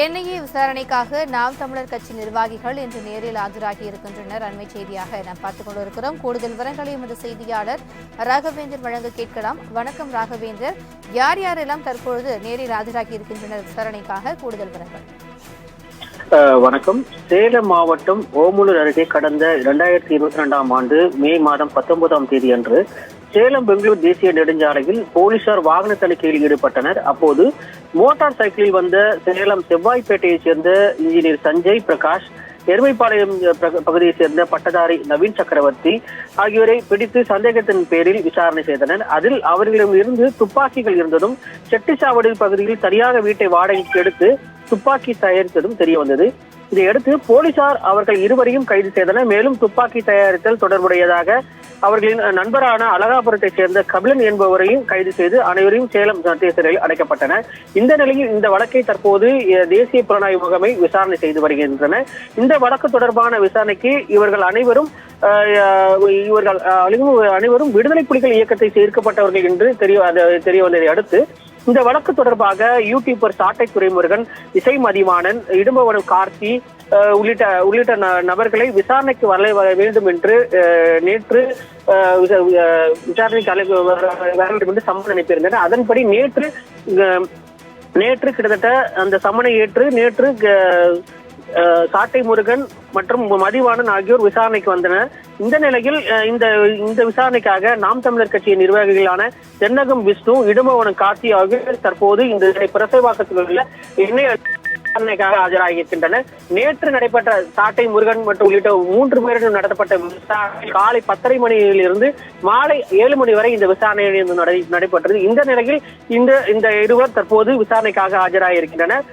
NIA விசாரணைக்காக நாம் தமிழர் கட்சி நிர்வாகிகள் இன்று நேரில் ஆஜராகி இருக்கின்றனர். அண்மை செய்தியாக நாம் பார்த்துக் கொண்டிருக்கிறோம். கூடுதல் விவரங்களை எமது செய்தியாளர் ராகவேந்தர் வழங்க கேட்கலாம். வணக்கம் ராகவேந்தர், யார் யாரெல்லாம் தற்பொழுது நேரில் ஆஜராகி இருக்கின்றனர் விசாரணைக்காக? கூடுதல் விவரங்கள். வணக்கம். சேலம் மாவட்டம் ஓமலூர் அருகே கடந்த 2022ஆம் ஆண்டு மே மாதம் 19ஆம் தேதி அன்று சேலம் பெங்களூர் தேசிய நெடுஞ்சாலையில் போலீசார் வாகன தணிக்கையில் ஈடுபட்டனர். அப்போது மோட்டார் சைக்கிளில் வந்த சேலம் செவ்வாய்ப்பேட்டையைச் சேர்ந்த இன்ஜினியர் சஞ்சய் பிரகாஷ், எருமைப்பாளையம் பகுதியைச் சேர்ந்த பட்டதாரி நவீன் சக்கரவர்த்தி ஆகியோரை பிடித்து சந்தேகத்தின் பேரில் விசாரணை செய்தனர். அதில் அவர்களிடமிருந்து துப்பாக்கிகள் இருந்ததும், செட்டிச்சாவடி பகுதியில் தனியாக வீட்டை வாடகைக்கு எடுத்து துப்பாக்கி தயாரித்ததும் தெரிய வந்தது. இதையடுத்து போலீசார் அவர்கள் இருவரையும் கைது செய்தனர். மேலும் துப்பாக்கி தயாரித்தல் தொடர்புடையதாக அவர்களின் நண்பரான அழகாபுரத்தைச் சேர்ந்த கபிலன் என்பவரையும் கைது செய்து அனைவரையும் சேலம் மத்திய சிறையில் அடைக்கப்பட்டனர். இந்த நிலையில் இந்த வழக்கை தற்போது தேசிய புலனாய்வு முகமை விசாரணை செய்து வருகின்றன. இந்த வழக்கு தொடர்பான விசாரணைக்கு இவர்கள் அனைவரும் விடுதலை புலிகள் இயக்கத்தை சேர்க்கப்பட்டவர்கள் என்று தெரிய வந்ததை அடுத்து இந்த வழக்கு தொடர்பாக யூடியூபர் சாட்டை துரைமுருகன், இசை மதிவாணன், இடும்பவனம் கார்த்தி உள்ளிட்ட நபர்களை விசாரணைக்கு வர வேண்டும் என்று நேற்று விசாரணைக்கு வர வேண்டும் என்று சம்மன் அனுப்பியிருந்தனர். அதன்படி நேற்று கிட்டத்தட்ட அந்த சம்மனை ஏற்று நேற்று சாட்டை முருகன் மற்றும் மதிவாணன் ஆகியோர் விசாரணைக்கு வந்தனர். இந்த நிலையில் இந்த விசாரணைக்காக நாம் தமிழர் கட்சியின் நிர்வாகிகளான தென்னகம் விஷ்ணு, இடும்பவனம் கார்த்தி ஆகியோர் தற்போது இந்த பிரசவாக்கத்தில் உள்ள விசாரணைக்காக ஆஜராகியிருக்கின்றனர். நேற்று நடைபெற்ற சாட்டை முருகன் மற்றும் உள்ளிட்ட 3 பேரிடம் நடத்தப்பட்ட விசாரணை காலை 10:30 மணியிலிருந்து மாலை 7 மணி வரை இந்த விசாரணை நடைபெற்றது. இந்த நிலையில் இந்த இருவர் தற்போது விசாரணைக்காக ஆஜராகியிருக்கின்றனர்.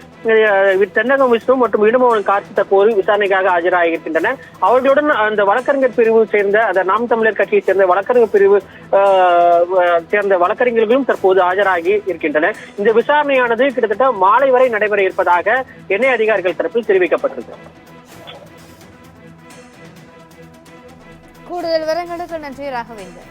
தென்னகம் விஷ்ணு மற்றும் இடும்பவனம் கார்த்தி தற்போது விசாரணைக்காக ஆஜராகியிருக்கின்றனர். அவர்களுடன் அந்த வழக்கறிஞர் பிரிவு சேர்ந்த நாம் தமிழர் கட்சியை சேர்ந்த வழக்கறிஞர் பிரிவு சேர்ந்த வழக்கறிஞர்களும் தற்போது ஆஜராகி இருக்கின்றனர். இந்த விசாரணையானது கிட்டத்தட்ட மாலை வரை நடைபெற இருப்பதாக என்ஐஏ அதிகாரிகள் தரப்பில் தெரிவிக்கப்பட்டிருக்கிறது. கூடுதல் விவரங்களுக்கு நன்றி ராகவேந்தர்.